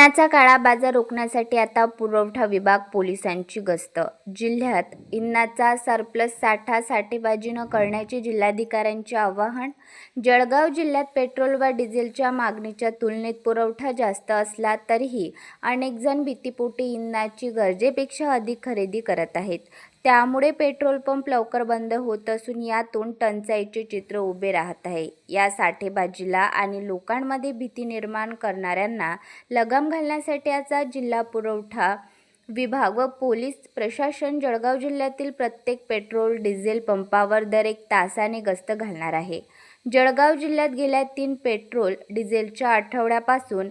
इंधनाचा काळा बाजार रोखण्यासाठी आता पुरवठा विभाग पोलिसांची गस्त. जिल्ह्यात इंधनाचा सरप्लस साठा साठेबाजी न करण्याचे जिल्हाधिकाऱ्यांचे आवाहन. जळगाव जिल्ह्यात पेट्रोल व डिझेलच्या मागणीच्या तुलनेत पुरवठा जास्त असला तरीही अनेक जण भीतीपोटी इंधनाची गरजेपेक्षा अधिक खरेदी करत आहेत. त्यामुळे पेट्रोल पंप लवकर बंद होत असून यातून टंचाईचे चित्र उभे राहत आहे. या साठेबाजीला आणि लोकांमध्ये भीती निर्माण करणाऱ्यांना लगाम घालण्यासाठी आता जिल्हा पुरवठा विभाग व पोलीस प्रशासन जळगाव जिल्ह्यातील प्रत्येक पेट्रोल डिझेल पंपावर दर 1 तासाने गस्त घालणार आहे. जळगाव जिल्ह्यात गेल्या 3 पेट्रोल डिझेलच्या आठवड्यापासून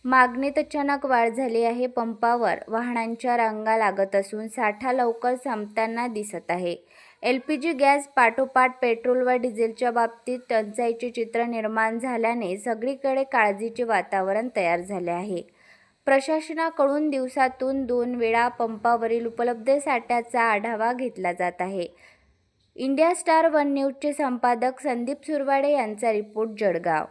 मागणीत अचानक वाढ झाली आहे. पंपावर वाहनांच्या रांगा लागत असून साठा लवकर संपताना दिसत आहे. LPG गॅस पाठोपाठ पेट्रोल व डिझेलच्या बाबतीत टंचाईचे चित्र निर्माण झाल्याने सगळीकडे काळजीचे वातावरण तयार झाले आहे. प्रशासनाकडून दिवसातून 2 वेळा पंपावरील उपलब्ध साठ्याचा आढावा घेतला जात आहे. इंडिया स्टार वन न्यूजचे संपादक संदीप सुरवाडे यांचा रिपोर्ट, जळगाव.